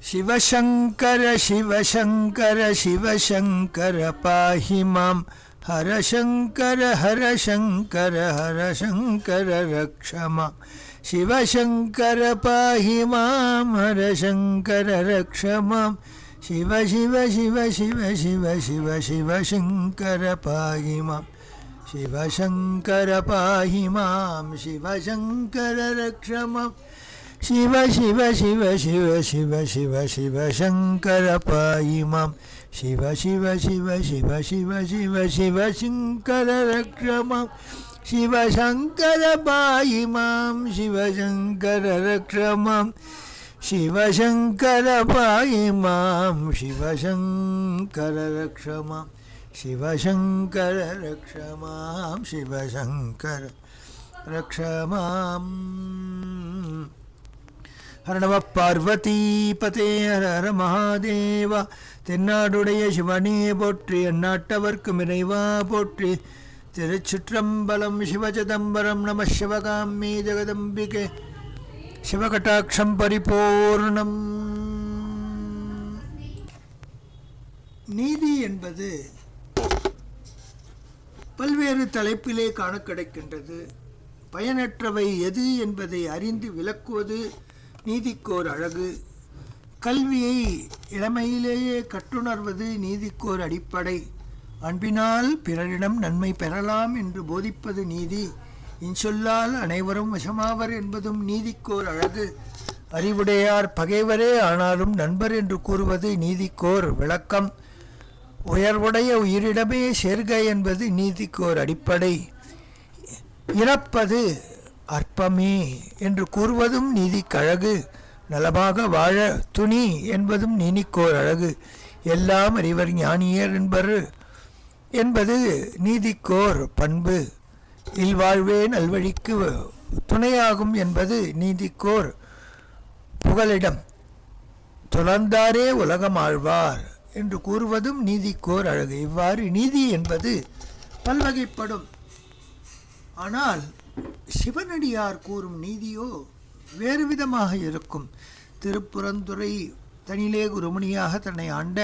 शिवशंकर शिवशंकर शिवशंकर पाहि मां हरशंकर हरशंकर हरशंकर रक्ष मां शिवशंकर पाहि मां हरशंकर रक्ष मां शिव शिव शिव शिव शिव शिव शिवशंकर पाहि मां शिवशंकर पाहि मां शिवशंकर रक्ष मां शिव शिव शिव शिव शिव शिव शिव शंकर पाहि मां शिव शिव शिव शिव शिव शिव शिव शंकर रक्ष मां शिव शंकर पाहि मां शिव शंकर रक्ष मां शिव शंकर पाहि मां शिव शंकर रक्ष मां शिव शंकर रक्ष मां शिव शंकर रक्ष मां हर नमः पार्वती पते हर हर महादेव தென்னாடுடைய சிவனே போற்றி எந்நாட்டவர்க்கும் இறைவா போற்றி திருச்சிற்றம்பலம் சிவஜதம்பரம் நம சிவகாமி ஜெகதம்பிகே சிவகடாட்சம் பரிபூர்ணம். நீதி என்பது பல்வேறு தலைப்பிலே காண கிடைக்கின்றது. பயனற்றவை எது என்பதை அறிந்து விளக்குவது நீதிக்கோர் அழகு. கல்வியை இளமையிலேயே கற்றுணர்வது நீதிக்கோர் அடிப்படை. அன்பினால் பிறரிடம் நன்மை பெறலாம் என்று போதிப்பது நீதி. இன்சொல்லால் அனைவரும் வசமாவர் என்பதும் நீதிக்கோர் அழகு. அறிவுடையார் பகைவரே ஆனாலும் நண்பர் என்று கூறுவது நீதிக்கோர் விளக்கம். உயர்வுடைய உயிரிடமே சேர்க என்பது நீதிக்கோர் அடிப்படை. இறப்பது அற்பமே என்று கூறுவதும் நீதிக்கழகு. நலமாக வாழ துணி என்பதும் நீதிக்கோர் அழகு. எல்லாம் அறிவர் ஞானியர் என்பது நீதிக்கோர் பண்பு. இல்வாழ்வே நல்வழிக்கு துணையாகும் என்பது நீதிக்கோர் புகலிடம். துறந்தாரே உலகம் ஆழ்வார் என்று கூறுவதும் நீதிக்கோர் அழகு. இவ்வாறு நீதி என்பது பல்வகைப்படும். ஆனால் சிவனடியார் கூறும் நீதியோ வேறு விதமாக இருக்கும். திருப்புறந்துறை தனிலே குருமணியாக தன்னை ஆண்ட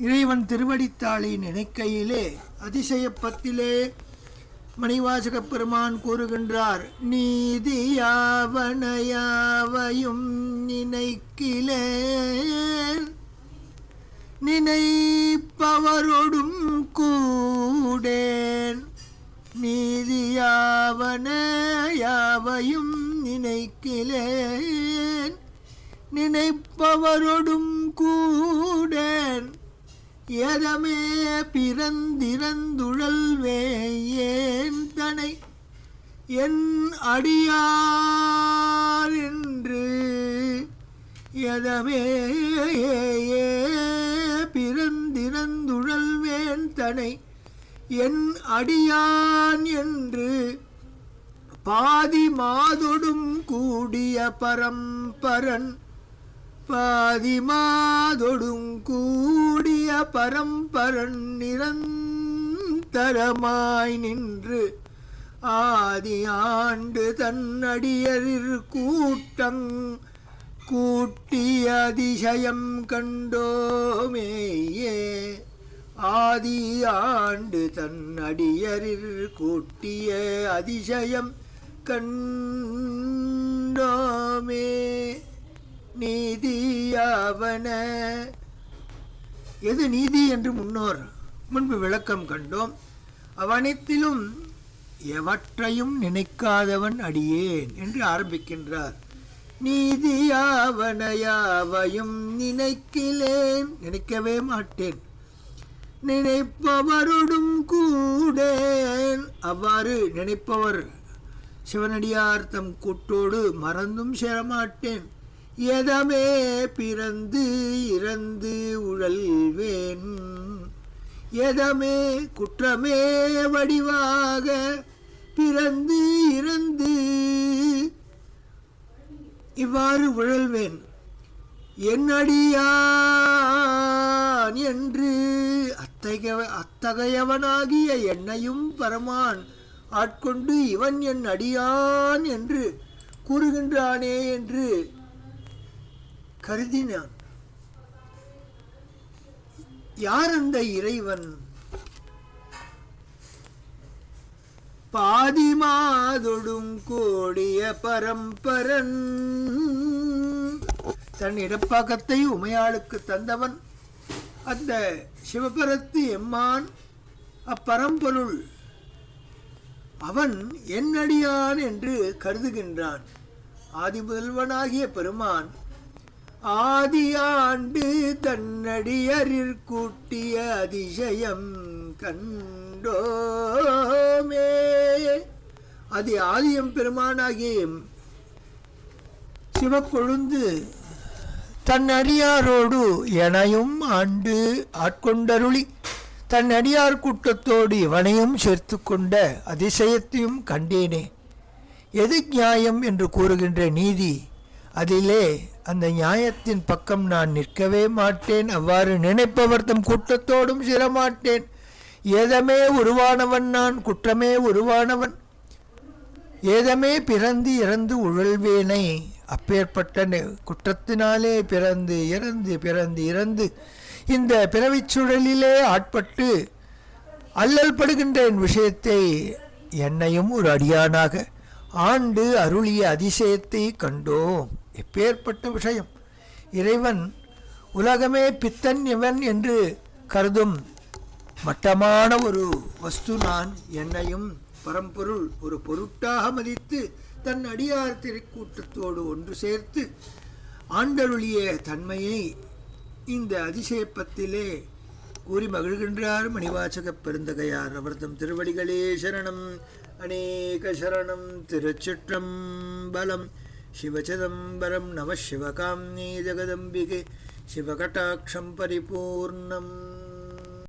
இறைவன் திருவடித்தாளை நினைக்கையிலே அதிசயப்பத்திலே மணிவாசக பெருமான் கூறுகின்றார். நீதியாவனையாவையும் நினைக்கிலேன் நினைப்பவரோடும் கூடேன். நீதியாவன யாவையும் நினைக்கிலேன் நினைப்பவரோடும் கூடேன். எதமே பிறந்திறந்துழல்வேன் தனை என் அடியார் என்று. எதமே பிறந்திறந்துழல்வேன் தனை என் அடியான் என்று. பாதி மாதொடும் கூடிய பரம்பரன் பாதி மாதொடும் கூடிய பரம்பரன் நிரந்தரமாய் நின்று ஆதி ஆண்டு தன்னடியரிற் கூட்டங் கூட்டிய அதிசயம் கண்டோமேயே. ஆதி ஆண்டு தன் அடியரில் கூட்டிய அதிசயம் கண்டோமே. நீதியாவன எது நீதி என்று முன்பு விளக்கம் கண்டோம். அவனத்திலும் எவற்றையும் நினைக்காதவன் அடியேன் என்று ஆரம்பிக்கின்றார். நீதியாவனையாவையும் நினைக்கிலேன் நினைக்கவே மாட்டேன் நினைப்பவரோடும் கூடேன். அவ்வாறு நினைப்பவர் சிவனடியார் தம் கூட்டோடு மறந்தும் சேரமாட்டேன். எதமே பிறந்து இறந்து உழல்வேன் எதமே குற்றமே வடிவாக பிறந்து இறந்து இவ்வாறு உழல்வேன். என்னடியான் என்று அத்தகையவனாகிய என்னையும் பரமான் ஆட்கொண்டு இவன் என் அடியான் என்று கூறுகின்றானே என்று கருதினான். யார் அந்த இறைவன்? பாதிமாதொடும் கோடிய பரம்பரன். தன் இடப்பாக்கத்தை உமையாளுக்கு தந்தவன் அந்த சிவபரத்து எம்மான், அப்பரம்பொருள். அவன் என்னடியான் என்று கருதுகின்றான். ஆதி முதல்வனாகிய பெருமான் ஆதியாண்டு தன்னடியரிற் கூட்டிய அதிசயம் கண்டோமே. அது ஆதியம் பெருமானாகிய சிவக்கொழுந்து தன் அடியாரோடு எனையும் ஆண்டு ஆட்கொண்டருளி தன் அடியார் கூட்டத்தோடு இவனையும் சேர்த்து கொண்ட அதிசயத்தையும் கண்டேனே. எது நியாயம் என்று கூறுகின்ற நீதி, அதிலே அந்த நியாயத்தின் பக்கம் நான் நிற்கவே மாட்டேன். அவ்வாறு நினைப்பவர் தம் கூட்டத்தோடும் சேரமாட்டேன். ஏதமே உருவானவன் நான், குற்றமே உருவானவன். ஏதமே பிறந்து இறந்து உழல்வேனை. அப்பேற்பட்ட குற்றத்தினாலே பிறந்து இறந்து பிறந்து இறந்து இந்த பிறவிச் சுழலிலே ஆட்பட்டு அல்லல் படுகின்ற என் விஷயத்தை என்னையும் ஒரு அடியானாக ஆண்டு அருளிய அதிசயத்தை கண்டோம். எப்பேற்பட்ட விஷயம்! இறைவன் உலகமே பித்தன் இவன் என்று கருதும் மட்டமான ஒரு வஸ்து நான். என்னையும் பரம்பொருள் ஒரு பொருட்டாக மதித்து தன் அடியார் திரைக்கூட்டத்தோடு ஒன்று சேர்த்து ஆண்டருளிய தன்மையை இந்த அதிசயப்பத்திலே கூறி மகிழ்கின்றார் மணிவாசகப் பெருந்தகையார். அவர்தம் திருவடிகளே சரணம். அநேக சரணம். திருச்சிற்றம்பலம். சிவசிதம்பரம் நம சிவகாம்னி ஜெகதம்பிகே. சிவகடாட்சம் பரிபூர்ணம்.